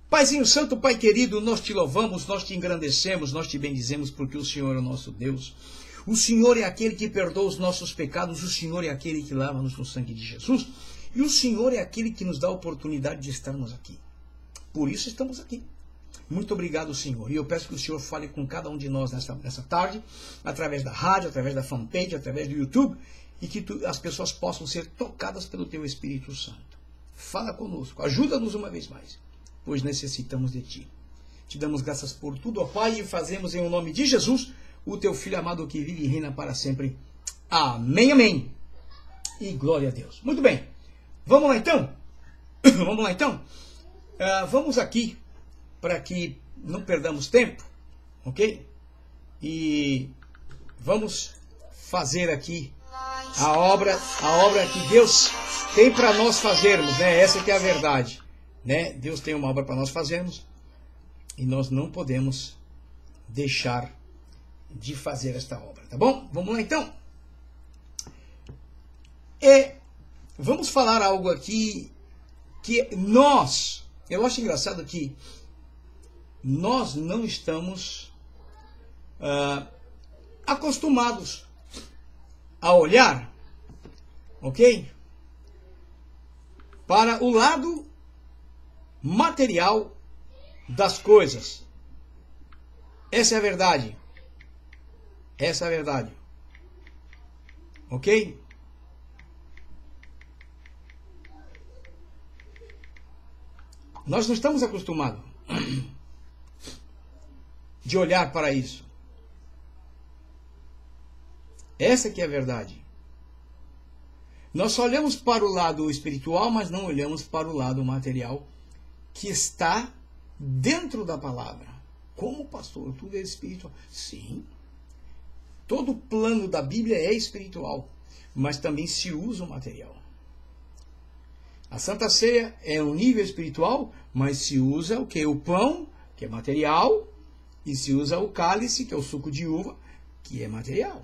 Paizinho Santo, Pai querido, nós te louvamos, nós te engrandecemos, nós te bendizemos, porque o Senhor é o nosso Deus. O Senhor é aquele que perdoa os nossos pecados, o Senhor é aquele que lava-nos no sangue de Jesus, e o Senhor é aquele que nos dá a oportunidade de estarmos aqui. Por isso estamos aqui. Muito obrigado, Senhor. E eu peço que o Senhor fale com cada um de nós nessa tarde, através da rádio, através da fanpage, através do YouTube, e que as pessoas possam ser tocadas pelo Teu Espírito Santo. Fala conosco, ajuda-nos uma vez mais, pois necessitamos de Ti. Te damos graças por tudo, ó Pai, e fazemos em nome de Jesus, o Teu Filho amado que vive e reina para sempre. Amém, amém. E glória a Deus. Muito bem. Vamos lá então? Vamos lá então? Vamos aqui, para que não perdamos tempo, ok? E vamos fazer aqui a obra que Deus tem para nós fazermos, né? Essa que é a verdade, né? Deus tem uma obra para nós fazermos e nós não podemos deixar de fazer esta obra, tá bom? Vamos lá então? Vamos falar algo aqui que eu acho engraçado que nós não estamos acostumados a olhar, ok? Para o lado material das coisas. Essa é a verdade. Essa é a verdade. Ok? Nós não estamos acostumados de olhar para isso. Essa que é a verdade. Nós só olhamos para o lado espiritual, mas não olhamos para o lado material que está dentro da palavra. Como, pastor? Tudo é espiritual. Sim. Todo o plano da Bíblia é espiritual, mas também se usa o material. A Santa Ceia é um nível espiritual, mas se usa o que? O pão, que é material, e se usa o cálice, que é o suco de uva, que é material.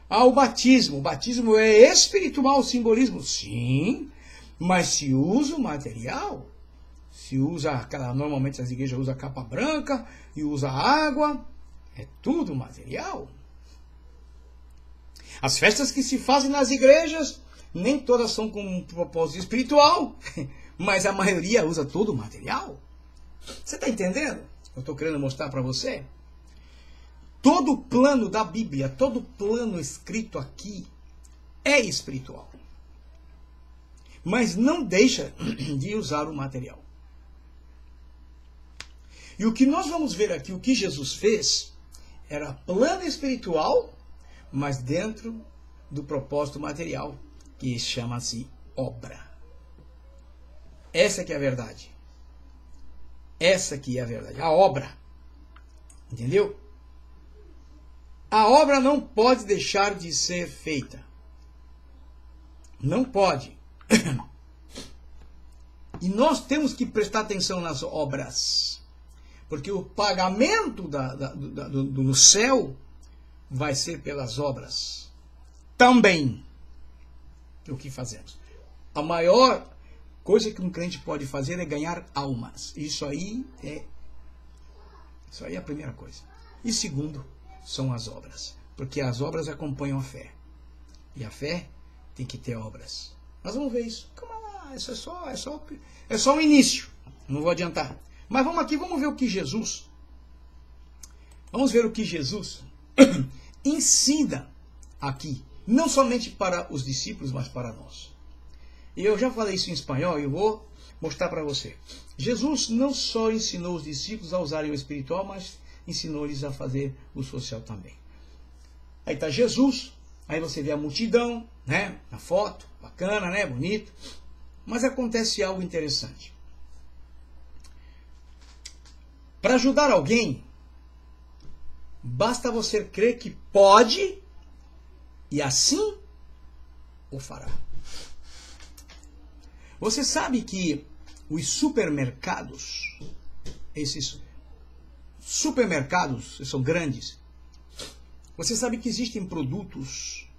O batismo. O batismo é espiritual, o simbolismo. Sim, mas se usa o material. Se usa, normalmente as igrejas usam capa branca e usa água. É tudo material. As festas que se fazem nas igrejas, nem todas são com um propósito espiritual, mas a maioria usa todo o material. Você está entendendo? Eu estou querendo mostrar para você. Todo o plano da Bíblia, todo o plano escrito aqui é espiritual. Mas não deixa de usar o material. E o que nós vamos ver aqui, o que Jesus fez, era plano espiritual, mas dentro do propósito material, que chama-se obra. Essa que é a verdade. Essa que é a verdade. A obra. Entendeu? A obra não pode deixar de ser feita. Não pode. E nós temos que prestar atenção nas obras. Porque o pagamento do céu vai ser pelas obras. Também. O que fazemos? A maior coisa que um crente pode fazer é ganhar almas. Isso aí é a primeira coisa. E segundo, são as obras. Porque as obras acompanham a fé. E a fé tem que ter obras. Nós vamos ver isso. Calma lá, isso é só o início. Não vou adiantar. Mas vamos aqui, vamos ver o que Jesus ensina aqui. Não somente para os discípulos, mas para nós. E eu já falei isso em espanhol e eu vou mostrar para você. Jesus não só ensinou os discípulos a usarem o espiritual, mas ensinou-lhes a fazer o social também. Aí está Jesus, aí você vê a multidão, né? Na foto, bacana, né? Bonito. Mas acontece algo interessante. Para ajudar alguém, basta você crer que pode e assim o fará. Você sabe que os supermercados, esses supermercados são grandes, você sabe que existem produtos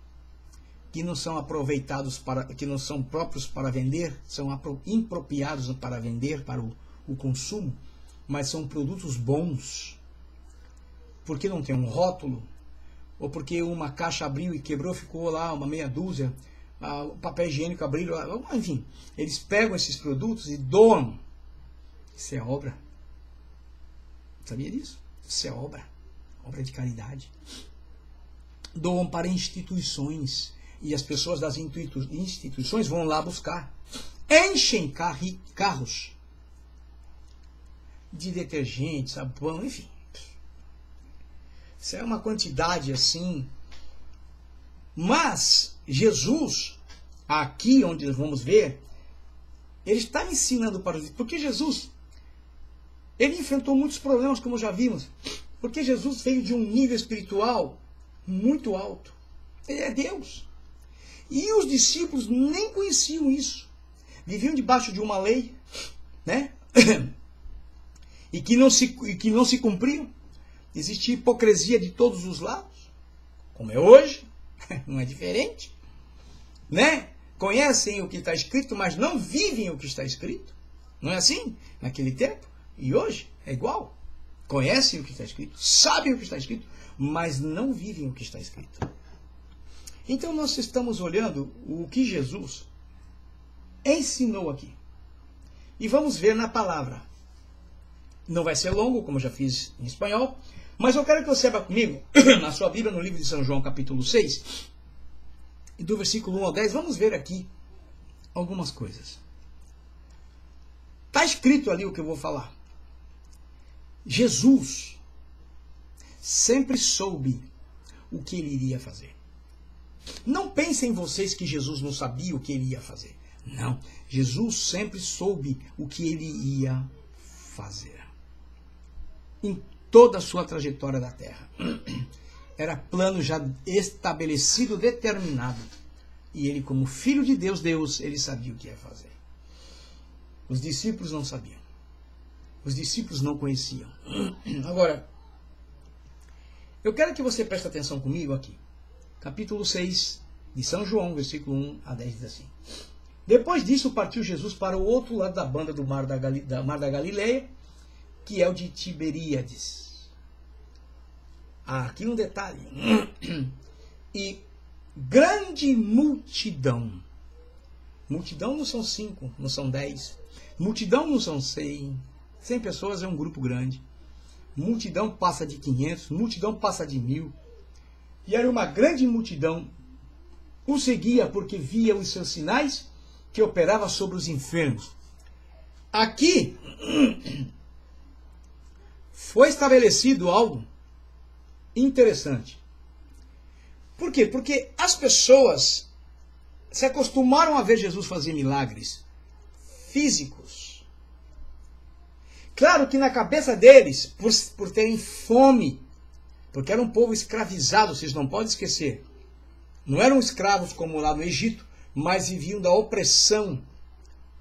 que não são aproveitados que não são próprios para vender, são impropriados para vender, para o consumo, mas são produtos bons, porque não tem um rótulo, ou porque uma caixa abriu e quebrou, ficou lá uma meia dúzia, o papel higiênico abriu, enfim, eles pegam esses produtos e doam. Isso é obra. Sabia disso? Isso é obra de caridade. Doam para instituições, e as pessoas das instituições vão lá buscar. Enchem carros de detergente, sabão, enfim. Isso é uma quantidade assim. Mas Jesus, aqui onde vamos ver, ele está ensinando para os... Porque Jesus, ele enfrentou muitos problemas, como já vimos. Porque Jesus veio de um nível espiritual muito alto. Ele é Deus. E os discípulos nem conheciam isso. Viviam debaixo de uma lei, né? e que não se cumpriam. Existia hipocrisia de todos os lados, como é hoje, não é diferente, né? Conhecem o que está escrito, mas não vivem o que está escrito. Não é assim? Naquele tempo e hoje é igual. Conhecem o que está escrito, sabem o que está escrito, mas não vivem o que está escrito. Então nós estamos olhando o que Jesus ensinou aqui. E vamos ver na palavra. Não vai ser longo, como eu já fiz em espanhol, mas eu quero que você abra comigo, na sua Bíblia, no livro de São João, capítulo 6, e do versículo 1 ao 10, vamos ver aqui algumas coisas. Está escrito ali o que eu vou falar. Jesus sempre soube o que ele iria fazer. Não pensem vocês que Jesus não sabia o que ele ia fazer. Não, Jesus sempre soube o que ele ia fazer. Em toda a sua trajetória da terra. Era plano já estabelecido, determinado. E ele, como filho de Deus, ele sabia o que ia fazer. Os discípulos não sabiam. Os discípulos não conheciam. Agora, eu quero que você preste atenção comigo aqui. Capítulo 6 de São João, versículo 1 a 10 diz assim. Depois disso, partiu Jesus para o outro lado da banda do Mar da Galileia, que é o de Tiberíades. Aqui um detalhe. E grande multidão. Multidão não são 5, não são 10. Multidão não são 100. 100 pessoas é um grupo grande. Multidão passa de 500, multidão passa de 1000. E era uma grande multidão. O seguia porque via os seus sinais que operava sobre os enfermos. Aqui foi estabelecido algo interessante. Por quê? Porque as pessoas se acostumaram a ver Jesus fazer milagres físicos. Claro que na cabeça deles, por terem fome, porque era um povo escravizado, vocês não podem esquecer. Não eram escravos como lá no Egito, mas viviam da opressão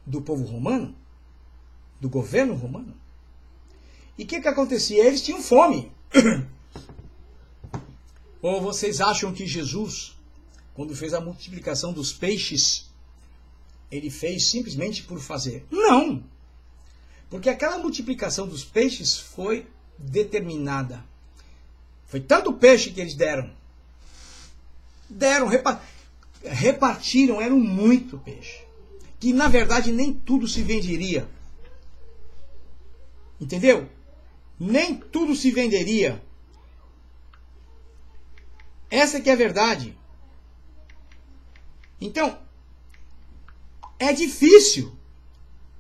do povo romano, do governo romano. E o que acontecia? Eles tinham fome. Ou vocês acham que Jesus, quando fez a multiplicação dos peixes, ele fez simplesmente por fazer? Não! Porque aquela multiplicação dos peixes foi determinada. Foi tanto peixe que eles deram. Repartiram, eram muito peixe. Que na verdade nem tudo se venderia. Entendeu? Nem tudo se venderia. Essa que é a verdade. Então, é difícil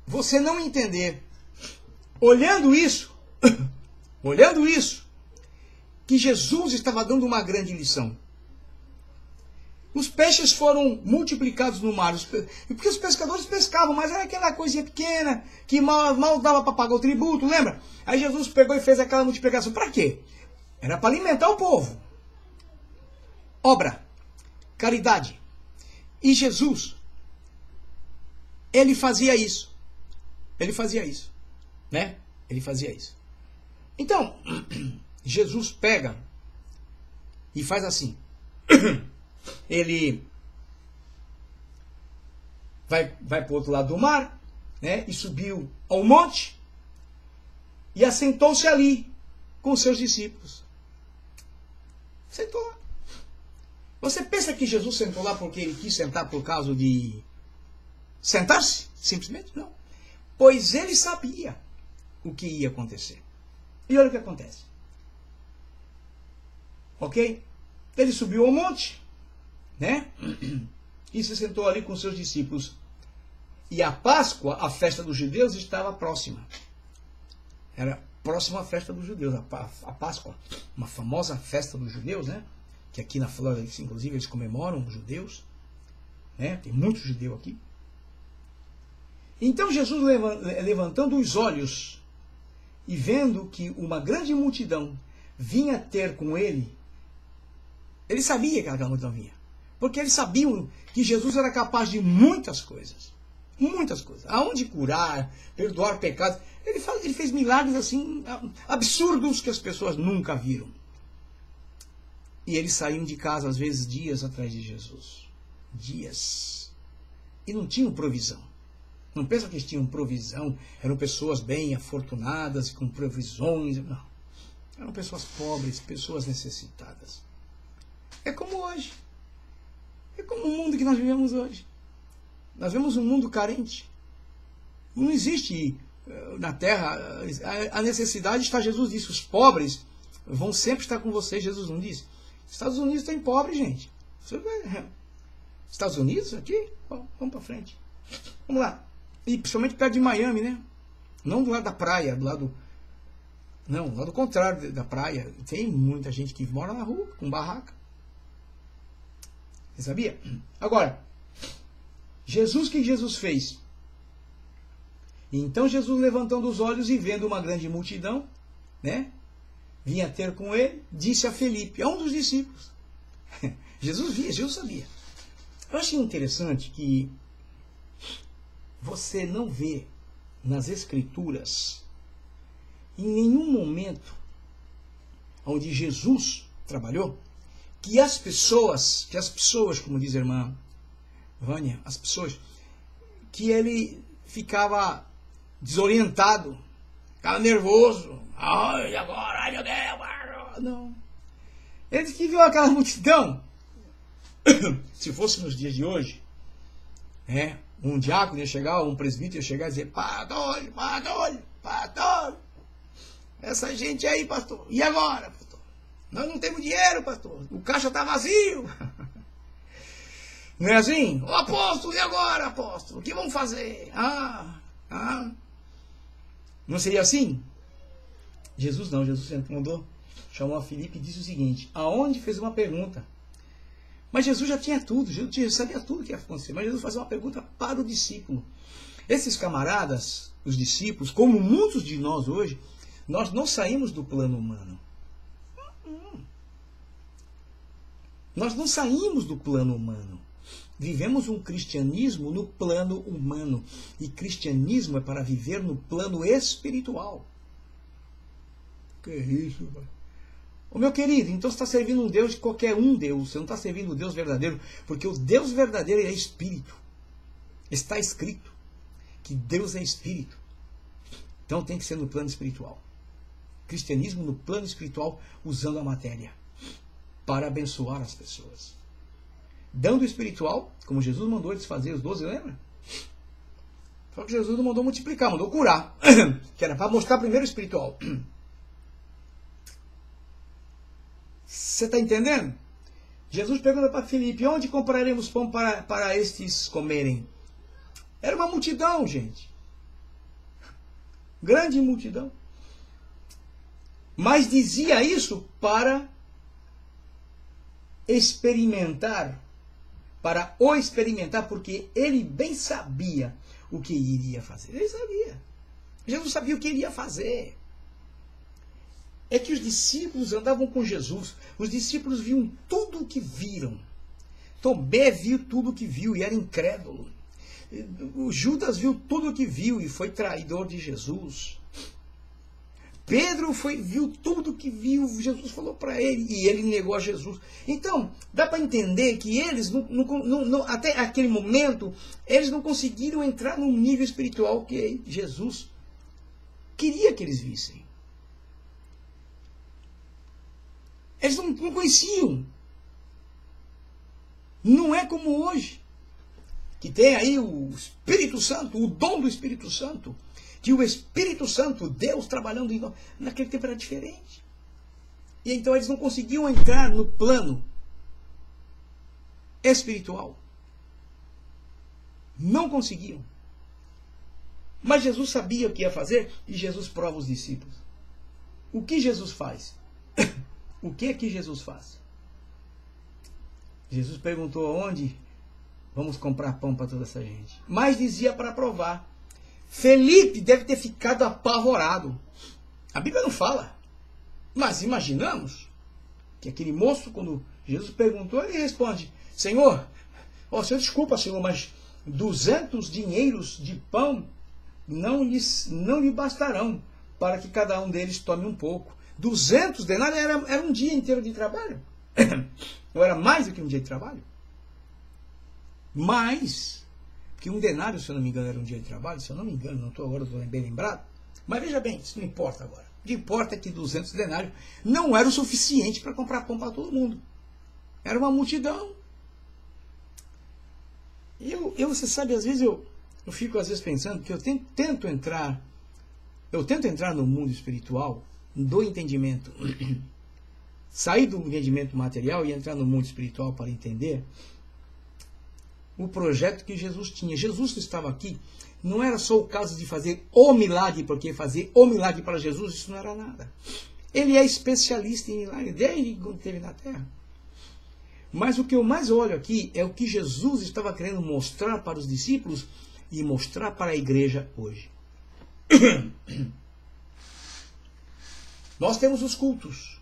você não entender, olhando isso, que Jesus estava dando uma grande lição. Os peixes foram multiplicados no mar, porque os pescadores pescavam, mas era aquela coisinha pequena, que mal dava para pagar o tributo, lembra? Aí Jesus pegou e fez aquela multiplicação. Para quê? Era para alimentar o povo. Obra, caridade. E Jesus, ele fazia isso. Ele fazia isso, né? Ele fazia isso. Então, Jesus pega e faz assim. Ele vai para o outro lado do mar, né? E subiu ao monte e assentou-se ali com os seus discípulos. Sentou lá. Você pensa que Jesus sentou lá porque ele quis sentar por causa de sentar-se? Simplesmente não. Pois ele sabia o que ia acontecer. E olha o que acontece. Ok? Ele subiu ao monte, né? E se sentou ali com seus discípulos. E a Páscoa, a festa dos judeus, estava próxima. Era próxima à festa dos judeus. A Páscoa, uma famosa festa dos judeus, né? Que aqui na Flórida, inclusive, eles comemoram os judeus. Né? Tem muito judeu aqui. Então Jesus, levantando os olhos e vendo que uma grande multidão vinha ter com ele, ele sabia que aquela multidão vinha. Porque eles sabiam que Jesus era capaz de muitas coisas. Muitas coisas. Aonde curar, perdoar pecados. Ele fez milagres assim, absurdos que as pessoas nunca viram. E eles saíam de casa, às vezes, dias atrás de Jesus. Dias. E não tinham provisão. Não pensa que eles tinham provisão. Eram pessoas bem afortunadas, com provisões. Não. Eram pessoas pobres, pessoas necessitadas. É como hoje. É como o mundo que nós vivemos hoje. Nós vemos um mundo carente. Não existe na terra a necessidade está. Jesus disse, os pobres vão sempre estar com vocês. Jesus não disse. Estados Unidos tem pobre, gente. Estados Unidos aqui? Bom, vamos para frente. Vamos lá. E principalmente perto de Miami, né? Não do lado da praia, do lado... Não, do lado contrário da praia. Tem muita gente que mora na rua, com barraca. Você sabia? Agora, Jesus, o que Jesus fez? Então Jesus, levantando os olhos e vendo uma grande multidão, né? Vinha ter com ele, disse a Felipe, a um dos discípulos. Jesus via, Jesus sabia. Eu achei interessante que você não vê nas Escrituras, em nenhum momento onde Jesus trabalhou, que as pessoas, como diz a irmã Vânia, as pessoas, que ele ficava desorientado, ficava nervoso. Ai, agora, ai meu Deus. Não. Ele que viu aquela multidão. Se fosse nos dias de hoje, né, um diácono ia chegar, um presbítero ia chegar e dizer, pastor, essa gente aí, pastor, e agora, pastor? Nós não temos dinheiro, pastor, o caixa está vazio. Não é assim? Ô apóstolo, e agora, apóstolo? O que vamos fazer? Não seria assim? Jesus não, Jesus mandou, chamou a Filipe e disse o seguinte, aonde fez uma pergunta. Mas Jesus já tinha tudo, Jesus sabia tudo o que ia acontecer, mas Jesus fazia uma pergunta para o discípulo. Esses camaradas, os discípulos, como muitos de nós hoje, nós não saímos do plano humano. Nós não saímos do plano humano. Vivemos um cristianismo no plano humano. E cristianismo é para viver no plano espiritual. Que isso, mano? Ô meu querido, então você está servindo um Deus de qualquer um Deus. Você não está servindo o Deus verdadeiro. Porque o Deus verdadeiro é espírito. Está escrito que Deus é espírito. Então tem que ser no plano espiritual. Cristianismo no plano espiritual, usando a matéria para abençoar as pessoas. Dando o espiritual, como Jesus mandou eles fazer, os 12, lembra? Só que Jesus não mandou multiplicar, mandou curar. Que era para mostrar primeiro o espiritual. Você está entendendo? Jesus pergunta para Filipe, onde compraremos pão para estes comerem? Era uma multidão, gente. Grande multidão. Mas dizia isso para experimentar, porque ele bem sabia o que iria fazer. Ele sabia. Jesus sabia o que ele ia fazer. É que os discípulos andavam com Jesus. Os discípulos viam tudo o que viram. Tomé viu tudo o que viu e era incrédulo. O Judas viu tudo o que viu e foi traidor de Jesus. Pedro viu tudo que viu, Jesus falou para ele, e ele negou a Jesus. Então, dá para entender que eles, até aquele momento, eles não conseguiram entrar no nível espiritual que Jesus queria que eles vissem. Eles não conheciam. Não é como hoje, que tem aí o Espírito Santo, o dom do Espírito Santo, que o Espírito Santo, Deus trabalhando em nós. Naquele tempo era diferente. E então eles não conseguiam entrar no plano espiritual. Não conseguiam. Mas Jesus sabia o que ia fazer e Jesus prova os discípulos. O que Jesus faz? O que é que Jesus faz? Jesus perguntou aonde vamos comprar pão para toda essa gente. Mas dizia para provar. Felipe deve ter ficado apavorado. A Bíblia não fala. Mas imaginamos que aquele moço, quando Jesus perguntou, ele responde: Senhor, Senhor, desculpa, Senhor, mas 200 dinheiros de pão não lhe bastarão para que cada um deles tome um pouco. 200 denários era um dia inteiro de trabalho. Não era mais do que um dia de trabalho? Mais que um denário, se eu não me engano, era um dia de trabalho. Se eu não me engano, não estou agora bem lembrado. Mas veja bem, isso não importa agora. O que importa é que 200 denários não era o suficiente para comprar pão para todo mundo. Era uma multidão. Você sabe, às vezes eu fico às vezes pensando que eu tento entrar no mundo espiritual, do entendimento, sair do entendimento material e entrar no mundo espiritual para entender o projeto que Jesus tinha. Jesus que estava aqui, não era só o caso de fazer o milagre, porque fazer o milagre para Jesus, isso não era nada. Ele é especialista em milagre desde quando esteve na terra. Mas o que eu mais olho aqui é o que Jesus estava querendo mostrar para os discípulos e mostrar para a igreja hoje. Nós temos os cultos.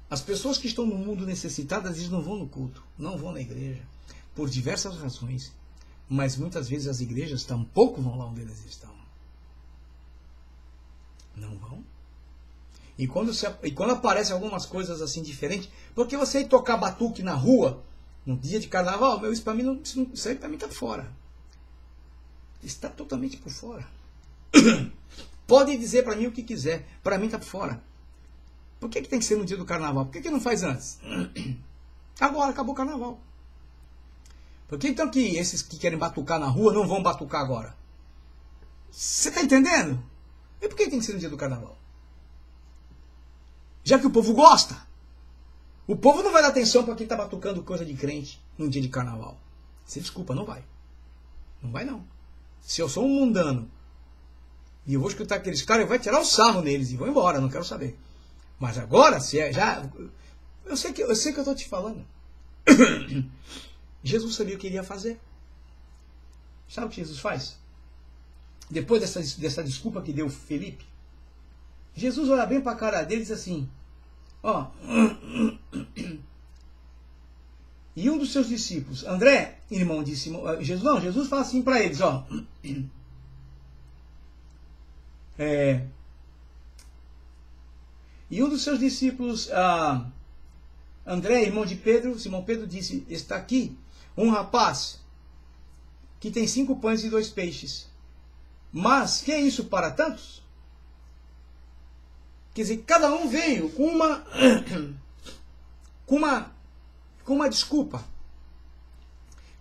As pessoas que estão no mundo necessitadas, eles não vão no culto, não vão na igreja, por diversas razões. Mas muitas vezes as igrejas tampouco vão lá onde eles estão. Não vão. E quando aparecem algumas coisas assim diferentes, porque você ir tocar batuque na rua, no dia de carnaval, isso para mim isso aí para mim está fora. Está totalmente por fora. Pode dizer para mim o que quiser, para mim está por fora. Por que tem que ser no dia do carnaval? Por que não faz antes? Agora, acabou o carnaval. Por que então que esses que querem batucar na rua não vão batucar agora? Você está entendendo? E por que tem que ser no dia do carnaval? Já que o povo gosta. O povo não vai dar atenção para quem está batucando coisa de crente no dia de carnaval. Você desculpa, não vai. Não vai não. Se eu sou um mundano e eu vou escutar aqueles caras, eu vou tirar o sarro neles e vou embora, não quero saber. Mas agora, se é já... Eu sei que eu estou te falando. Jesus sabia o que ele ia fazer. Sabe o que Jesus faz? Depois dessa desculpa que deu Felipe, Jesus olha bem para a cara dele e diz assim, e um dos seus discípulos, André, irmão de Simão, Jesus fala assim para eles, e um dos seus discípulos, André, irmão de Pedro, Simão Pedro, disse, está aqui um rapaz que tem 5 pães e 2 peixes. Mas, que é isso para tantos? Quer dizer, cada um veio com uma desculpa.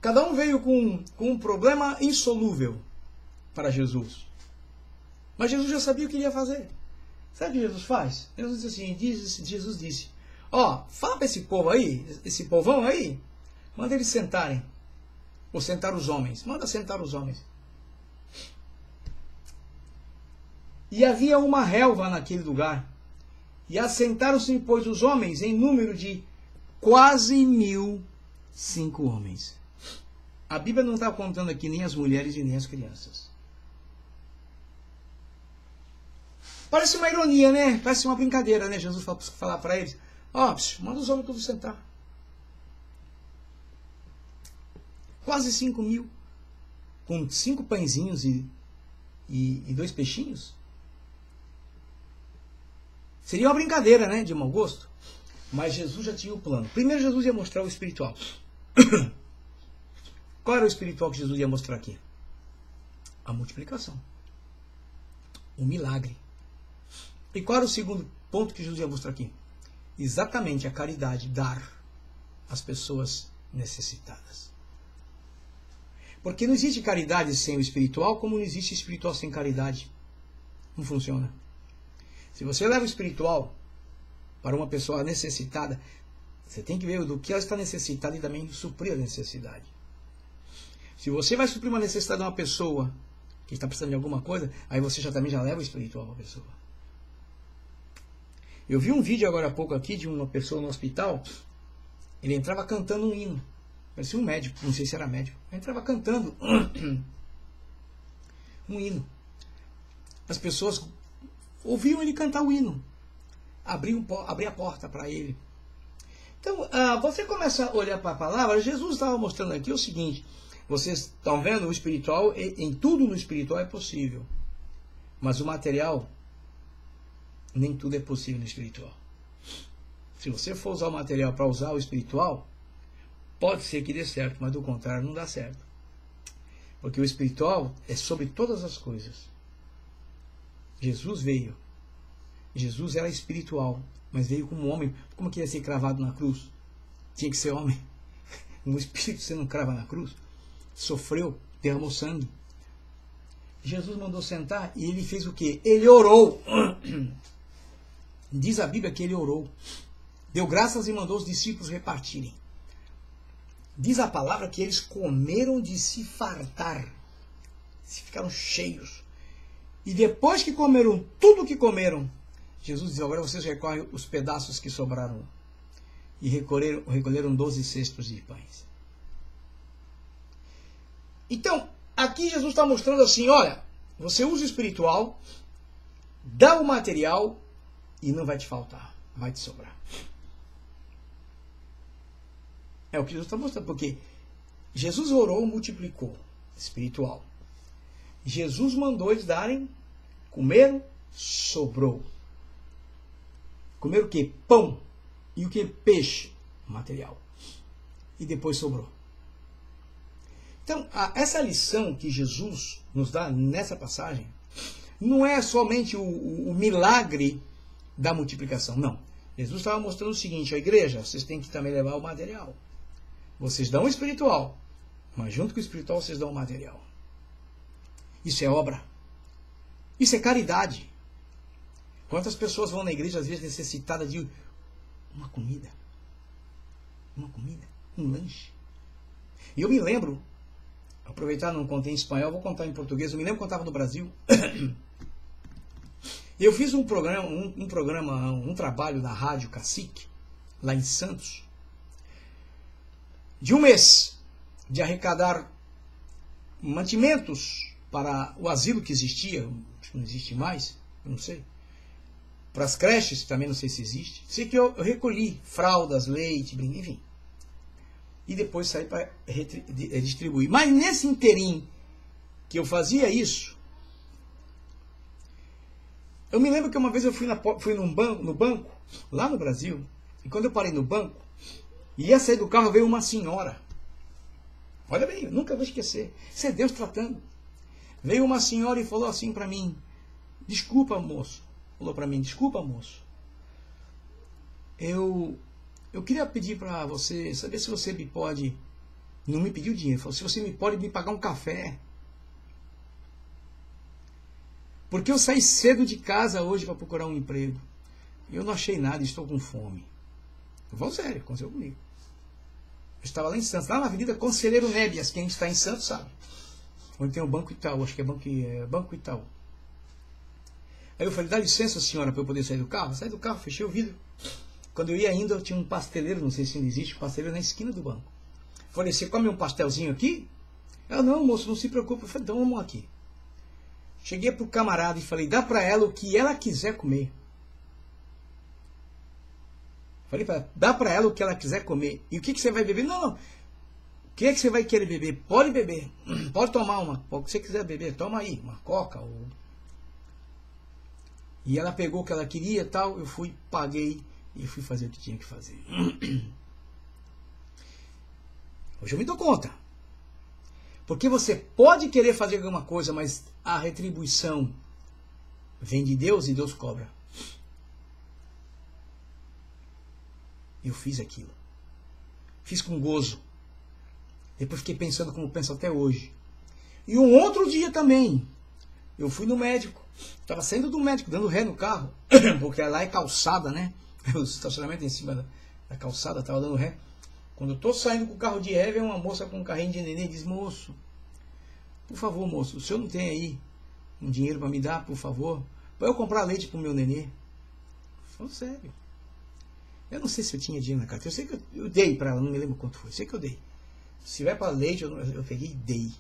Cada um veio com um problema insolúvel para Jesus. Mas Jesus já sabia o que ele ia fazer. Sabe o que Jesus faz? Jesus disse, fala para esse povo aí, esse povão aí, manda eles sentarem. Ou sentar os homens. Manda sentar os homens. E havia uma relva naquele lugar. E assentaram-se, pois, os homens em número de quase 1.005 homens. A Bíblia não está contando aqui nem as mulheres e nem as crianças. Parece uma ironia, né? Parece uma brincadeira, né? Jesus falar para eles, manda os homens todos sentar. Quase 5.000. Com 5 pãezinhos e 2 peixinhos. Seria uma brincadeira, né, de mau gosto. Mas Jesus já tinha o plano. Primeiro Jesus ia mostrar o espiritual. Qual era o espiritual que Jesus ia mostrar aqui? A multiplicação. O milagre. E qual era o segundo ponto que Jesus ia mostrar aqui? Exatamente a caridade, dar às pessoas necessitadas. Porque não existe caridade sem o espiritual, como não existe espiritual sem caridade. Não funciona. Se você leva o espiritual para uma pessoa necessitada, você tem que ver do que ela está necessitada e também suprir a necessidade. Se você vai suprir uma necessidade de uma pessoa que está precisando de alguma coisa, aí você também já leva o espiritual para a pessoa. Eu vi um vídeo agora há pouco aqui de uma pessoa no hospital. Ele entrava cantando um hino. Parecia um médico, não sei se era médico. Ele entrava cantando um hino. As pessoas ouviam ele cantar o hino. Abriam a porta para ele. Então, você começa a olhar para a palavra. Jesus estava mostrando aqui o seguinte. Vocês estão vendo o espiritual, em tudo no espiritual é possível. Mas o material, nem tudo é possível no espiritual. Se você for usar o material para usar o espiritual, pode ser que dê certo, mas do contrário não dá certo. Porque o espiritual é sobre todas as coisas. Jesus veio. Jesus era espiritual, mas veio como homem. Como que ia ser cravado na cruz? Tinha que ser homem. No espírito você não crava na cruz. Sofreu, derramou sangue. Jesus mandou sentar e ele fez o quê? Ele orou. Diz a Bíblia que ele orou. Deu graças e mandou os discípulos repartirem. Diz a palavra que eles comeram de se fartar. Se ficaram cheios. E depois que comeram tudo o que comeram, Jesus diz, agora vocês recolhem os pedaços que sobraram. E recolheram 12 cestos de pães. Então, aqui Jesus está mostrando assim, olha, você usa o espiritual, dá o material e não vai te faltar, vai te sobrar. É o que Jesus está mostrando, porque Jesus orou, multiplicou, espiritual. Jesus mandou eles darem, comeram, sobrou. Comeram o que? Pão. E o que? Peixe, material. E depois sobrou. Então, essa lição que Jesus nos dá nessa passagem não é somente o milagre da multiplicação, não. Jesus estava mostrando o seguinte, a igreja, vocês têm que também levar o material. Vocês dão o espiritual, mas junto com o espiritual vocês dão o material. Isso é obra. Isso é caridade. Quantas pessoas vão na igreja, às vezes, necessitadas de uma comida? Um lanche. E eu me lembro, aproveitar, não contei em espanhol, vou contar em português. Eu me lembro quando eu estava no Brasil. Eu fiz um trabalho na Rádio Cacique, lá em Santos, de um mês, de arrecadar mantimentos para o asilo que existia, acho que não existe mais, eu não sei, para as creches, também não sei se existe. Sei que eu recolhi fraldas, leite, enfim. E depois saí para distribuir. Mas nesse interim que eu fazia isso, eu me lembro que uma vez eu fui no banco, lá no Brasil, e quando eu parei no banco, ia sair do carro, veio uma senhora. Olha bem, eu nunca vou esquecer. Isso é Deus tratando. Veio uma senhora e falou assim para mim, desculpa, moço. Falou para mim, desculpa, moço. Eu queria pedir para você, saber se você me pode, não me pediu dinheiro, falou, se você me pode me pagar um café. Porque eu saí cedo de casa hoje para procurar um emprego. E eu não achei nada, estou com fome. Eu vou sério, aconteceu comigo. Eu estava lá em Santos, lá na Avenida Conselheiro Nébias, quem está em Santos sabe. Onde tem o Banco Itaú, acho que é Banco Itaú. Aí eu falei, dá licença, senhora, para eu poder sair do carro? Saí do carro, fechei o vidro. Quando eu ia ainda, eu tinha um pasteleiro, não sei se ainda existe, um pasteleiro na esquina do banco. Falei, você come um pastelzinho aqui? Ela, não, moço, não se preocupe. Eu falei, então vamos aqui. Cheguei pro camarada e falei, dá para ela o que ela quiser comer. Falei para ela, dá para ela o que ela quiser comer. E o que você vai beber? Não. O que é que você vai querer beber? Pode beber. Pode tomar o que você quiser beber. Toma aí, uma coca. E ela pegou o que ela queria e tal, eu fui, paguei e fui fazer o que tinha que fazer. Hoje eu me dou conta. Porque você pode querer fazer alguma coisa, mas a retribuição vem de Deus e Deus cobra. Eu fiz aquilo. Fiz com gozo. Depois fiquei pensando como penso até hoje. E um outro dia também, eu fui no médico. Estava saindo do médico, dando ré no carro. Porque lá é calçada, né? O estacionamento em cima da calçada, estava dando ré. Quando eu estou saindo com o carro de ré, vem uma moça com um carrinho de neném e diz: moço, por favor, moço, o senhor não tem aí um dinheiro para me dar, por favor? Para eu comprar leite para o meu nenê? Falei, sério. Eu não sei se eu tinha dinheiro na carteira. Eu sei que eu dei para ela, não me lembro quanto foi. Eu sei que eu dei. Se vai para leite, eu peguei e dei.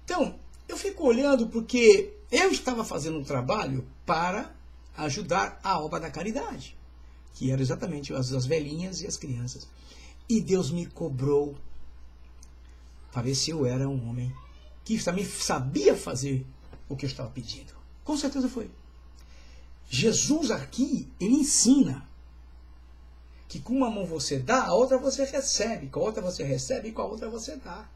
Então, eu fico olhando porque eu estava fazendo um trabalho para ajudar a obra da caridade, que era exatamente as velhinhas e as crianças. E Deus me cobrou para ver se eu era um homem que também sabia fazer o que eu estava pedindo. Com certeza foi. Jesus aqui, ele ensina que com uma mão você dá, a outra você recebe, com a outra você recebe e com a outra você dá.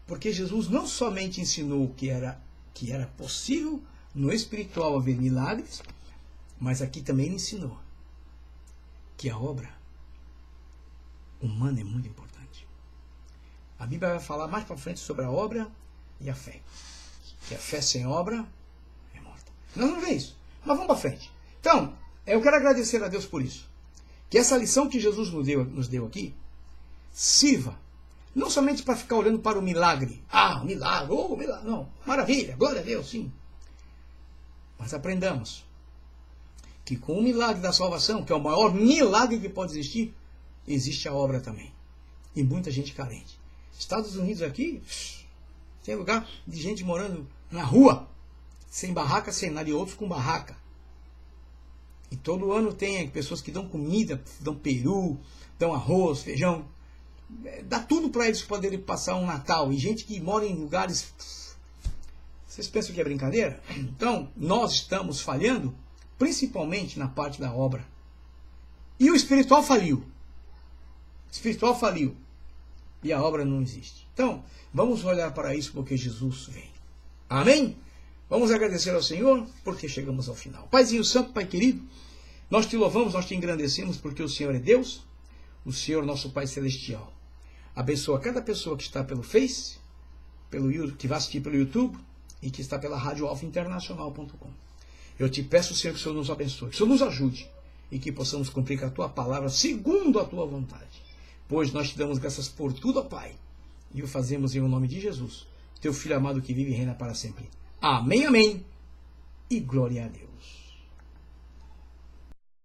Porque Jesus não somente ensinou que era possível no espiritual haver milagres, mas aqui também ele ensinou que a obra humana é muito importante. A Bíblia vai falar mais para frente sobre a obra e a fé. Que a fé sem obra é morta. Nós não vemos isso, mas vamos para frente. Então, eu quero agradecer a Deus por isso. Que essa lição que Jesus nos deu aqui sirva não somente para ficar olhando para o milagre. Ah, milagre, oh, milagre. Não, maravilha, glória a Deus, sim. Mas aprendamos que com o milagre da salvação, que é o maior milagre que pode existir, existe a obra também. E muita gente carente. Estados Unidos aqui, tem lugar de gente morando na rua, sem barraca, sem nada, e outros com barraca. E todo ano tem pessoas que dão comida, dão peru, dão arroz, feijão. Dá tudo para eles poderem passar um Natal. E gente que mora em lugares... Vocês pensam que é brincadeira? Então, nós estamos falhando, principalmente na parte da obra. E o espiritual faliu. O espiritual faliu. E a obra não existe. Então, vamos olhar para isso porque Jesus vem. Amém? Vamos agradecer ao Senhor porque chegamos ao final. Paizinho Santo, Pai querido, nós te louvamos, nós te engrandecemos porque o Senhor é Deus, o Senhor nosso Pai Celestial. Abençoa cada pessoa que está pelo Face, que vai assistir pelo YouTube e que está pela Rádio Alfa Internacional.com. Eu te peço, Senhor, que o Senhor nos abençoe, que o Senhor nos ajude e que possamos cumprir com a tua palavra segundo a tua vontade. Pois nós te damos graças por tudo, ó Pai, e o fazemos em nome de Jesus, teu Filho amado que vive e reina para sempre. Amém, amém, e glória a Deus.